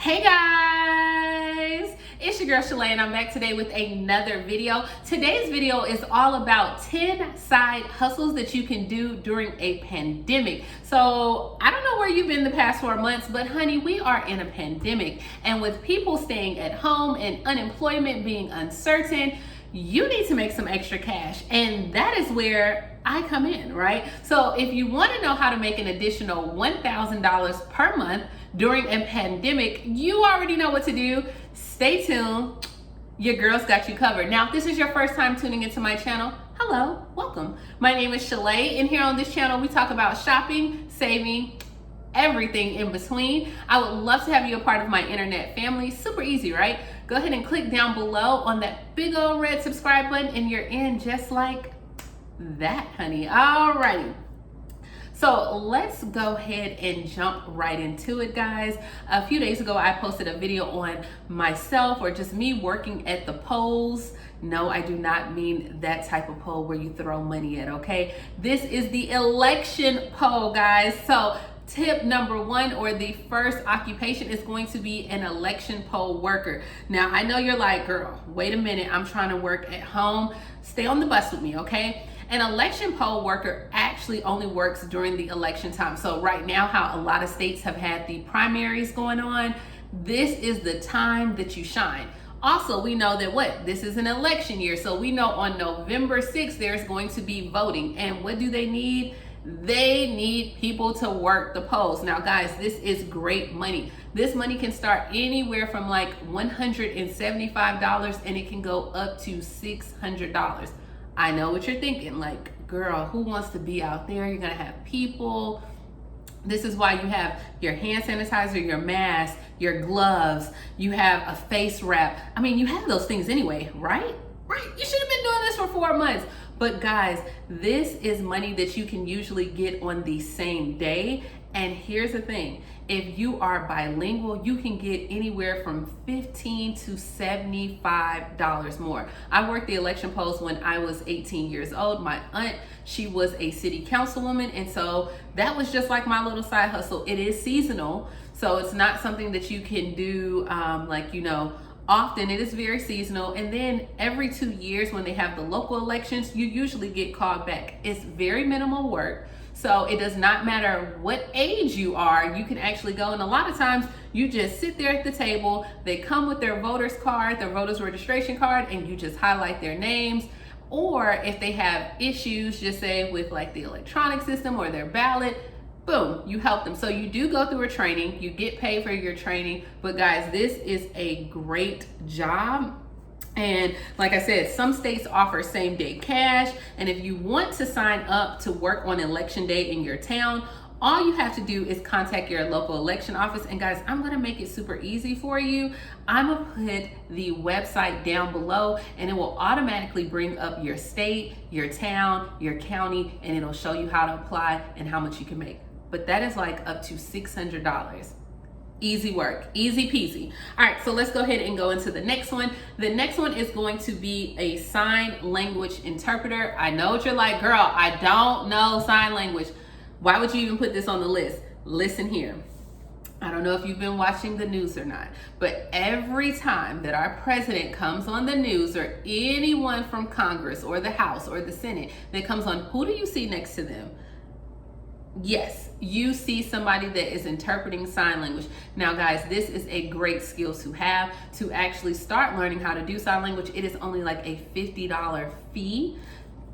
Hey guys, it's your girl Shalae and I'm back today with another video. Today's video is all about 10 side hustles that you can do during a pandemic. So I don't know where you've been the past 4 months, but honey, we are in a pandemic, and with people staying at home and unemployment being uncertain, you need to make some extra cash, and that is where I come in, right? So if you want to know how to make an additional $1,000 per month during a pandemic, you already know what to do. Stay tuned. Your girl's got you covered. Now, if this is your first time tuning into my channel, hello, welcome. My name is Shalae, and here on this channel, we talk about shopping, saving, everything in between. I would love to have you a part of my internet family. Super easy, right? Go ahead and click down below on that big old red subscribe button and you're in just like that, honey. Alrighty. So let's go ahead and jump right into it, guys. A few days ago, I posted a video on myself, or just me working at the polls. No, I do not mean that type of poll where you throw money at, okay? This is the election poll, guys. So tip number one, or the first occupation, is going to be an election poll worker. Now, I know you're like, girl, wait a minute, I'm trying to work at home. Stay on the bus with me, okay? An election poll worker actually only works during the election time. So right now, how a lot of states have had the primaries going on, this is the time that you shine. Also, we know that this is an election year. So we know on November 6th, there's going to be voting. And what do they need? They need people to work the polls. Now, guys, this is great money. This money can start anywhere from like $175 and it can go up to $600. I know what you're thinking, like, girl, who wants to be out there? You're gonna have people. This is why you have your hand sanitizer, your mask, your gloves, you have a face wrap. I mean, you have those things anyway, right? Right, you should have been doing this for 4 months. But guys, this is money that you can usually get on the same day. And here's the thing, if you are bilingual, you can get anywhere from $15 to $75 more. I worked the election polls when I was 18 years old. My aunt, she was a city councilwoman, and so that was just like my little side hustle. It is seasonal, so it's not something that you can do often. It is very seasonal. And then every 2 years when they have the local elections, you usually get called back. It's very minimal work. So it does not matter what age you are, you can actually go. And a lot of times you just sit there at the table. They come with their voter's card, their voter's registration card, and you just highlight their names. Or if they have issues, just say with like the electronic system or their ballot, boom, you help them. So you do go through a training, you get paid for your training, but guys, this is a great job. And like I said, some states offer same day cash. And if you want to sign up to work on election day in your town, all you have to do is contact your local election office. And guys, I'm gonna make it super easy for you. I'm gonna put the website down below and it will automatically bring up your state, your town, your county, and it'll show you how to apply and how much you can make. But that is like up to $600. Easy work, easy peasy. All right, so let's go ahead and go into the next one. The next one is going to be a sign language interpreter. I know what you're like, girl, I don't know sign language. Why would you even put this on the list? Listen here. I don't know if you've been watching the news or not, but every time that our president comes on the news, or anyone from Congress or the House or the Senate that comes on, who do you see next to them? Yes, you see somebody that is interpreting sign language. Now guys, this is a great skill to have to actually start learning how to do sign language. It is only like a $50 fee.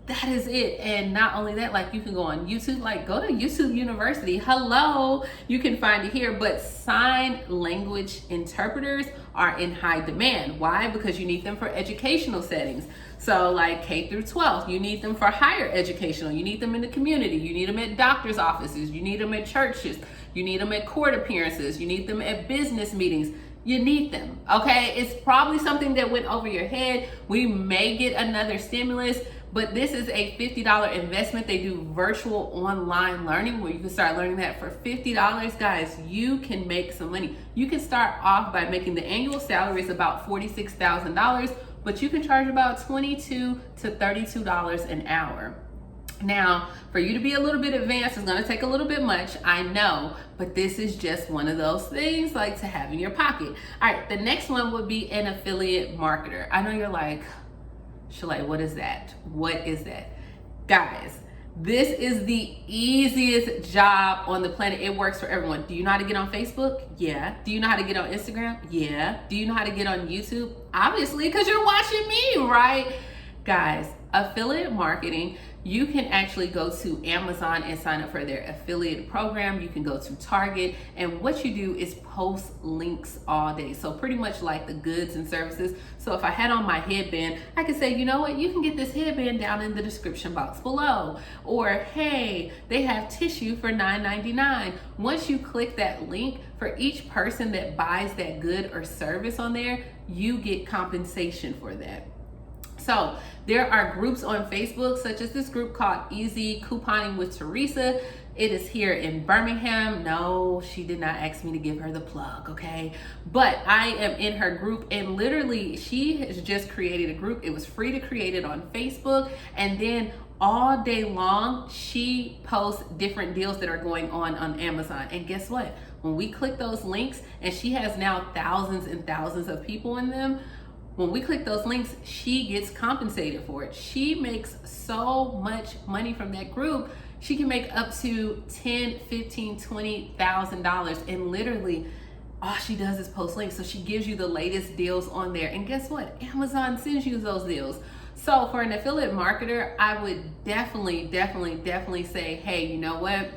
That is it. And not only that, like, you can go on YouTube, like go to YouTube University. Hello, you can find it here. But sign language interpreters are in high demand. Why? Because you need them for educational settings. So like K through 12, you need them for higher educational. You need them in the community. You need them at doctor's offices. You need them at churches. You need them at court appearances. You need them at business meetings. You need them, okay? It's probably something that went over your head. We may get another stimulus, but this is a $50 investment. They do virtual online learning where you can start learning that for $50. Guys, you can make some money. You can start off by making the annual salary is about $46,000, but you can charge about $22 to $32 an hour. Now, for you to be a little bit advanced is going to take a little bit much, I know, but this is just one of those things like to have in your pocket. All right, the next one would be an affiliate marketer. I know you're like, Shalae, what is that? What is that? Guys, this is the easiest job on the planet. It works for everyone. Do you know how to get on Facebook? Yeah. Do you know how to get on Instagram? Yeah. Do you know how to get on YouTube? Obviously, because you're watching me, right? Guys, affiliate marketing, you can actually go to Amazon and sign up for their affiliate program. You can go to Target, and what you do is post links all day. So pretty much like the goods and services. So if I had on my headband, I could say, you know what, you can get this headband down in the description box below. Or, hey, they have tissue for $9.99. Once you click that link, for each person that buys that good or service on there, you get compensation for that. So there are groups on Facebook, such as this group called Easy Couponing with Teresa. It is here in Birmingham. No, she did not ask me to give her the plug, okay? But I am in her group, and literally she has just created a group. It was free to create it on Facebook, and then all day long she posts different deals that are going on Amazon. And guess what? When we click those links, and she has now thousands and thousands of people in them, when we click those links, she gets compensated for it. She makes so much money from that group. She can make up to $10,000, $15,000, $20,000, and literally all she does is post links. So she gives you the latest deals on there. And guess what? Amazon sends you those deals. So for an affiliate marketer, I would definitely say, hey, you know what?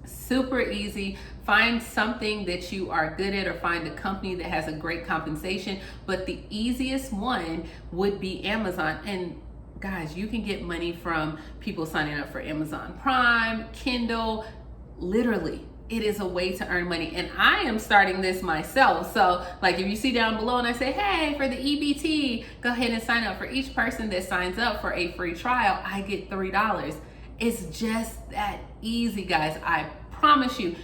Super easy. Find something that you are good at, or find a company that has a great compensation. But the easiest one would be Amazon. And guys, you can get money from people signing up for Amazon Prime, Kindle. Literally, it is a way to earn money. And I am starting this myself. So like if you see down below and I say, hey, for the EBT, go ahead and sign up. For each person that signs up for a free trial, I get $3. It's just that easy, guys. I promise you.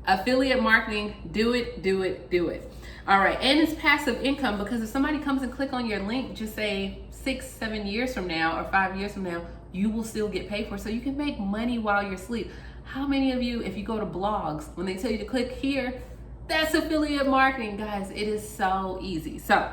Affiliate marketing, do it. All right, and it's passive income, because if somebody comes and click on your link, just say 6-7 years from now or 5 years from now, you will still get paid for it. So you can make money while you're asleep. How many of you, if you go to blogs, when they tell you to click here, that's affiliate marketing, guys. It is so easy. So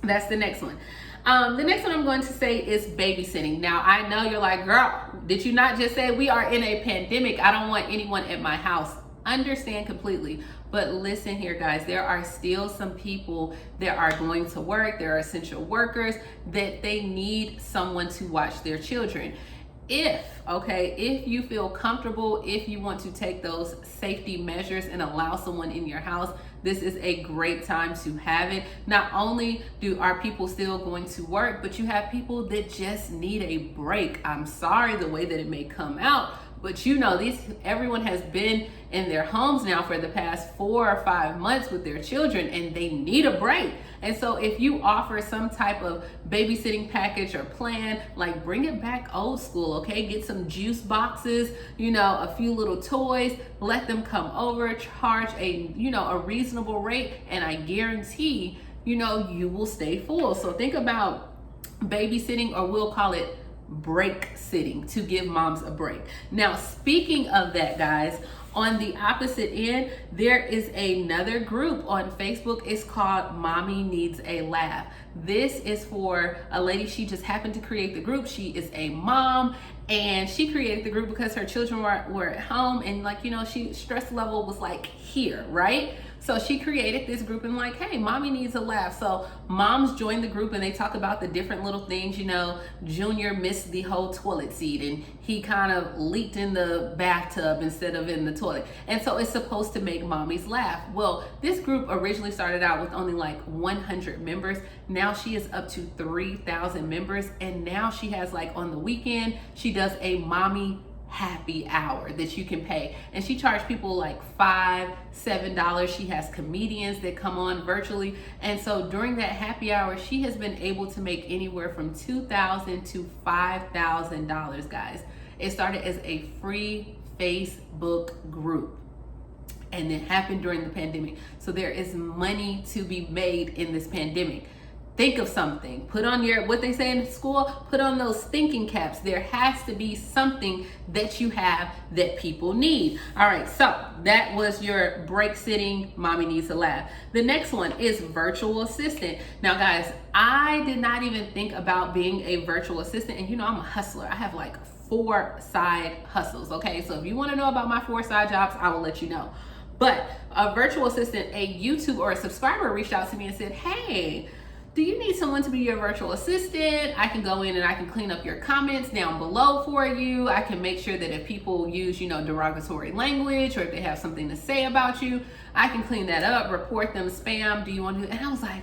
that's the next one. The next one I'm going to say is babysitting. Now, I know you're like, girl, did you not just say we are in a pandemic? I don't want anyone at my house. Understand completely. But listen here, guys, there are still some people that are going to work. There are essential workers that they need someone to watch their children. If you feel comfortable, if you want to take those safety measures and allow someone in your house, this is a great time to have it. Not only are people still going to work, but you have people that just need a break. I'm sorry the way that it may come out, but you know, everyone has been in their homes now for the past 4 or 5 months with their children, and they need a break. And so if you offer some type of babysitting package or plan, like bring it back old school, okay? Get some juice boxes, a few little toys, let them come over, charge a reasonable rate, and I guarantee, you will stay full. So think about babysitting, or we'll call it break sitting, to give moms a break. Now, speaking of that, guys, on the opposite end, there is another group on Facebook. It's called Mommy Needs a Laugh. This is for a lady. She just happened to create the group. She is a mom, and she created the group because her children were at home, and she stress level was like here, right? So she created this group and like, hey, mommy needs a laugh. So moms join the group and they talk about the different little things. Junior missed the whole toilet seat and he kind of leaked in the bathtub instead of in the toilet. And so it's supposed to make mommies laugh. Well, this group originally started out with only like 100 members. Now she is up to 3,000 members. And now she has, like, on the weekend, she does a mommy happy hour that you can pay, and she charged people like $5-7. She has comedians that come on virtually, and so during that happy hour she has been able to make anywhere from $2,000 to $5,000, guys. It started as a free Facebook group, and it happened during the pandemic. So there is money to be made in this pandemic. think of something. Put on your, what they say in school, put on those thinking caps. There has to be something that you have that people need. All right, so that was your break sitting, mommy needs a laugh. The next one is virtual assistant. Now guys, I did not even think about being a virtual assistant, and you know I'm a hustler. I have like 4 side hustles, okay? So if you wanna know about my 4 side jobs, I will let you know. But a virtual assistant, a YouTube or a subscriber reached out to me and said, hey, do you need someone to be your virtual assistant? I can go in and I can clean up your comments down below for you. I can make sure that if people use, you know, derogatory language, or if they have something to say about you, I can clean that up, report them spam. Do you want to do that? And I was like,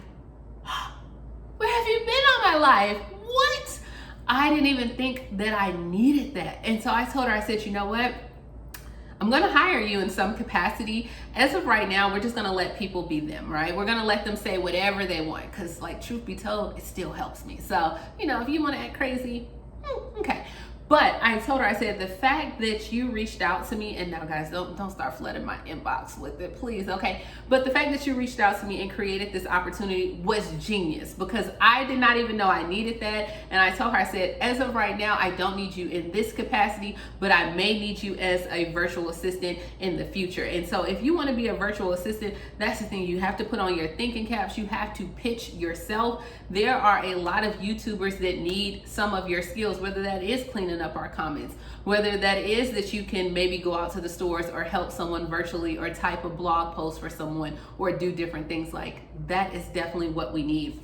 where have you been all my life? What? I didn't even think that I needed that. And so I told her, I said, you know what? I'm gonna hire you in some capacity. As of right now, we're just gonna let people be them, right? We're gonna let them say whatever they want, because like, truth be told, it still helps me. So, you know, if you wanna act crazy, okay. But I told her, I said, the fact that you reached out to me, and now guys, don't start flooding my inbox with it, please, okay? But the fact that you reached out to me and created this opportunity was genius, because I did not even know I needed that. And I told her, I said, as of right now, I don't need you in this capacity, but I may need you as a virtual assistant in the future. And so if you want to be a virtual assistant, that's the thing. You have to put on your thinking caps. You have to pitch yourself. There are a lot of YouTubers that need some of your skills, whether that is cleaning up our comments, whether that is that you can maybe go out to the stores or help someone virtually, or type a blog post for someone, or do different things. Like, that is definitely what we need.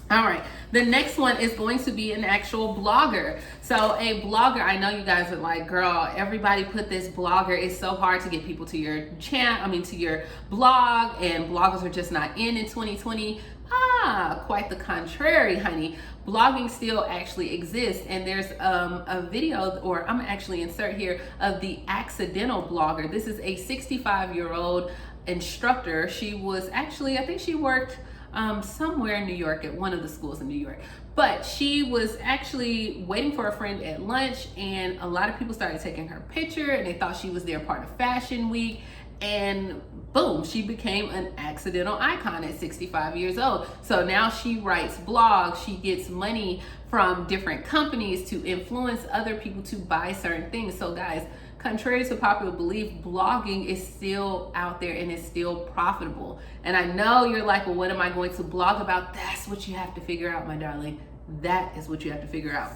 All right, the next one is going to be an actual blogger. So a blogger, I know you guys are like, girl, everybody put this blogger. It's so hard to get people to your to your blog, and bloggers are just not in 2020. Quite the contrary, honey. Blogging still actually exists, and there's a video, or I'm actually insert here, of the accidental blogger. This is a 65-year-old instructor. She was actually, I think she worked somewhere in New York at one of the schools in New York. But she was actually waiting for a friend at lunch, and a lot of people started taking her picture, and they thought she was there part of Fashion Week. And boom, she became an accidental icon at 65 years old. So now she writes blogs, she gets money from different companies to influence other people to buy certain things. So guys, contrary to popular belief, blogging is still out there and it's still profitable. And I know you're like, well, what am I going to blog about? That's what you have to figure out, my darling. That is what you have to figure out.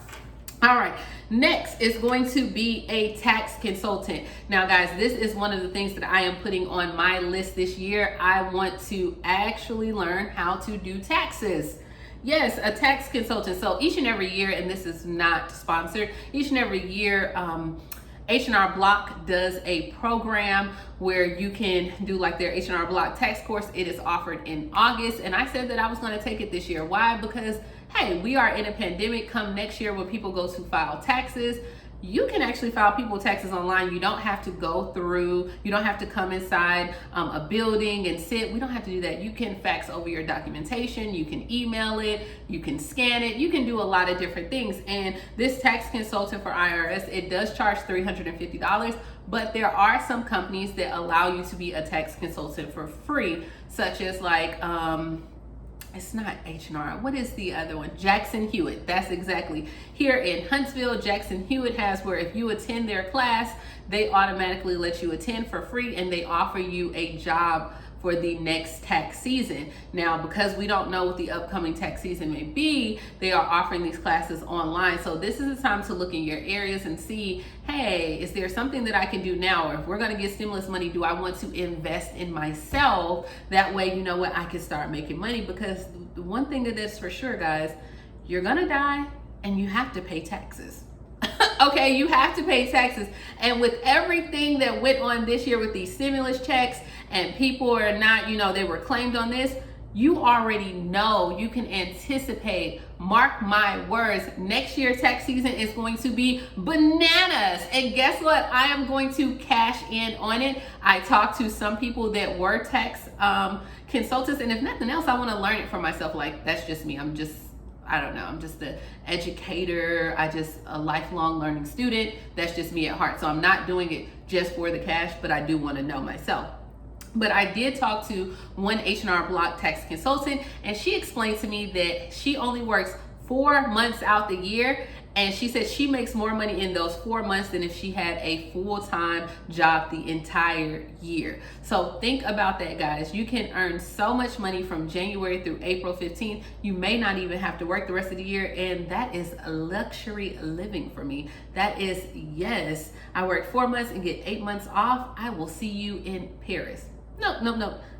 All right, next is going to be a tax consultant. Now guys, this is one of the things that I am putting on my list this year. I want to actually learn how to do taxes. Yes, a tax consultant. So each and every year, and this is not sponsored, each and every year, H&R Block does a program where you can do like their H&R Block tax course. It is offered in August, and I said that I was going to take it this year. Why? Because hey, we are in a pandemic. Come next year when people go to file taxes, you can actually file people's taxes online. You don't have to go through, you don't have to come inside a building and sit. We don't have to do that. You can fax over your documentation, you can email it, you can scan it, you can do a lot of different things. And this tax consultant for IRS, it does charge $350, but there are some companies that allow you to be a tax consultant for free, such as like, it's not H&R. What is the other one? Jackson Hewitt. That's exactly. Here in Huntsville, Jackson Hewitt has where if you attend their class, they automatically let you attend for free, and they offer you a job for the next tax season. Now, because we don't know what the upcoming tax season may be, they are offering these classes online. So this is the time to look in your areas and see, hey, is there something that I can do now? Or if we're gonna get stimulus money, do I want to invest in myself? That way, you know what, I can start making money. Because the one thing that is for sure, guys, you're gonna die and you have to pay taxes. Okay, you have to pay taxes. And with everything that went on this year with these stimulus checks, and people are not, you know, they were claimed on this, you already know, you can anticipate, mark my words, next year tax season is going to be bananas. And guess what? I am going to cash in on it. I talked to some people that were tax consultants, and if nothing else, I want to learn it for myself. Like, that's just me. I don't know, I'm just an educator. A lifelong learning student. That's just me at heart. So I'm not doing it just for the cash, but I do want to know myself. But I did talk to one H&R Block tax consultant, and she explained to me that she only works 4 months out the year, and she said she makes more money in those 4 months than if she had a full-time job the entire year. So think about that, guys. You can earn so much money from January through April 15th. You may not even have to work the rest of the year, and that is luxury living for me. That is, yes, I work 4 months and get 8 months off. I will see you in Paris. No,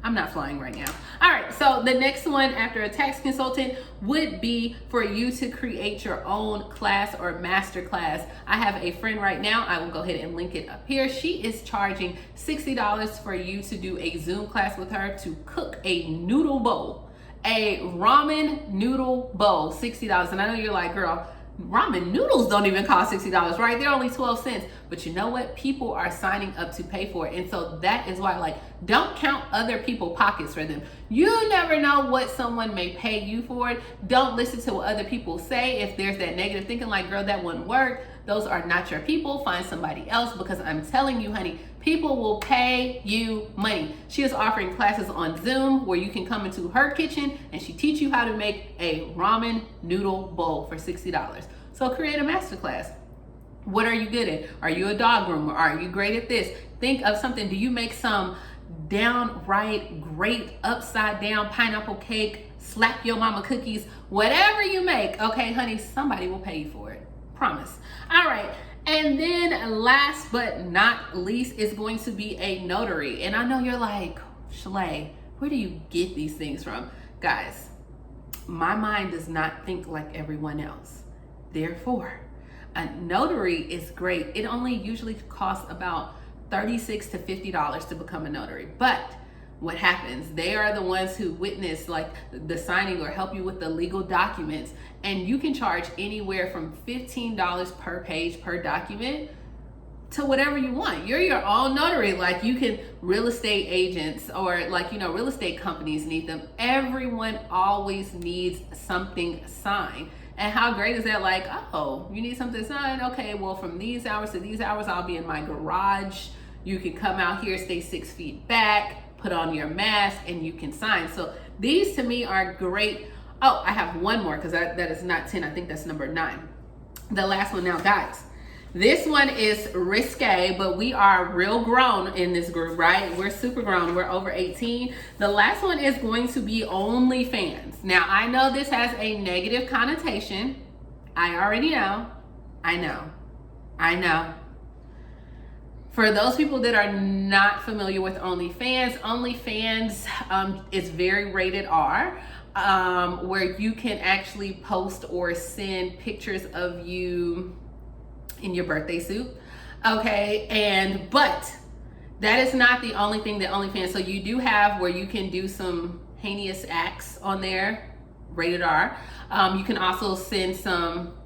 I'm not flying right now. All right, so the next one after a tax consultant would be for you to create your own class or master class. I have a friend right now, I will go ahead and link it up here. She is charging $60 for you to do a Zoom class with her to cook a noodle bowl, a ramen noodle bowl, $60. And I know you're like, girl, ramen noodles don't even cost $60, right? They're only 12 cents. But you know what? People are signing up to pay for it. And so that is why, like, don't count other people's pockets for them. You never know what someone may pay you for it. Don't listen to what other people say. If there's that negative thinking, like, girl, that wouldn't work. Those are not your people. Find somebody else, because I'm telling you, honey, people will pay you money. She is offering classes on Zoom where you can come into her kitchen and she teach you how to make a ramen noodle bowl for $60. So create a masterclass. What are you good at? Are you a dog groomer? Are you great at this? Think of something. Do you make some downright great upside down pineapple cake, slap your mama cookies, whatever you make? Okay, honey, somebody will pay you for it. Promise. All right. And then last but not least is going to be a notary. And I know you're like, Shalae, where do you get these things from? Guys, my mind does not think like everyone else. Therefore, a notary is great. It only usually costs about $36 to $50 to become a notary. But what happens? They are the ones who witness like the signing or help you with the legal documents. And you can charge anywhere from $15 per page per document to whatever you want. You're your own notary. Like, you can, real estate agents or, like, you know, real estate companies need them. Everyone always needs something signed. And how great is that? Like, oh, you need something signed? Okay, well, from these hours to these hours, I'll be in my garage. You can come out here, stay 6 feet back, put on your mask, and you can sign. So these to me are great. Oh, I have one more, because that is not 10. I think that's number 9. The last one now, guys. This one is risque, but we are real grown in this group, right? We're super grown. We're over 18. The last one is going to be OnlyFans. Now, I know this has a negative connotation. I already know. I know. For those people that are not familiar with OnlyFans, OnlyFans is very rated R, where you can actually post or send pictures of you in your birthday suit. Okay, but that is not the only thing that OnlyFans, so you do have where you can do some heinous acts on there, rated R. You can also send some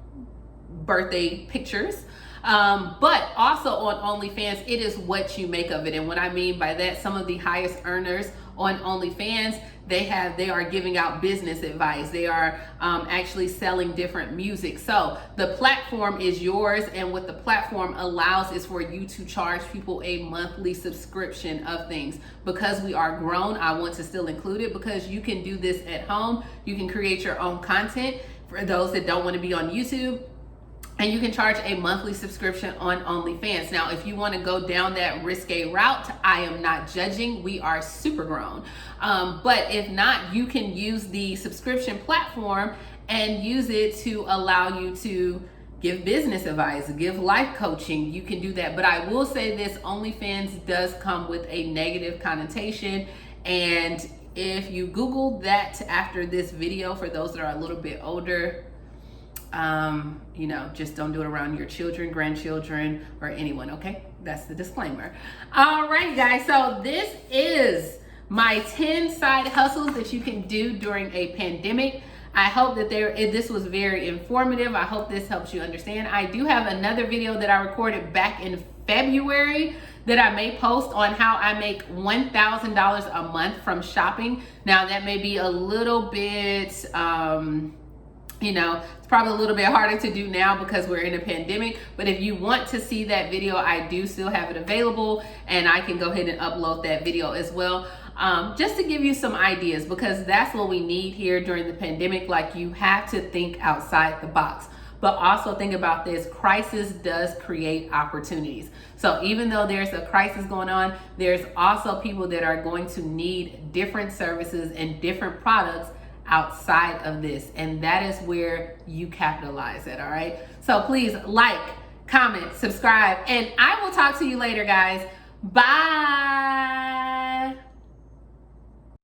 birthday pictures. But also on OnlyFans, it is what you make of it. And what I mean by that, some of the highest earners on OnlyFans, they are giving out business advice. They are actually selling different music. So the platform is yours, and what the platform allows is for you to charge people a monthly subscription of things. Because we are grown, I want to still include it, because you can do this at home. You can create your own content for those that don't want to be on YouTube. And you can charge a monthly subscription on OnlyFans. Now, if you want to go down that risque route, I am not judging. We are super grown. But if not, you can use the subscription platform and use it to allow you to give business advice, give life coaching. You can do that. But I will say this, OnlyFans does come with a negative connotation. And if you Google that after this video, for those that are a little bit older, you know, just don't do it around your children, grandchildren, or anyone, okay? That's the disclaimer. All right, guys, so this is my 10 side hustles that you can do during a pandemic. I hope that this was very informative. I hope this helps you understand. I do have another video that I recorded back in February that I may post on how I make $1,000 a month from shopping. Now, that may be a little bit You know, it's probably a little bit harder to do now because we're in a pandemic, but if you want to see that video, I do still have it available, and I can go ahead and upload that video as well. Just to give you some ideas, because that's what we need here during the pandemic. Like, you have to think outside the box. But also think about this, crisis does create opportunities. So even though there's a crisis going on, there's also people that are going to need different services and different products outside of this. And that is where you capitalize it, all right? So please like, comment, subscribe, and I will talk to you later, guys. Bye.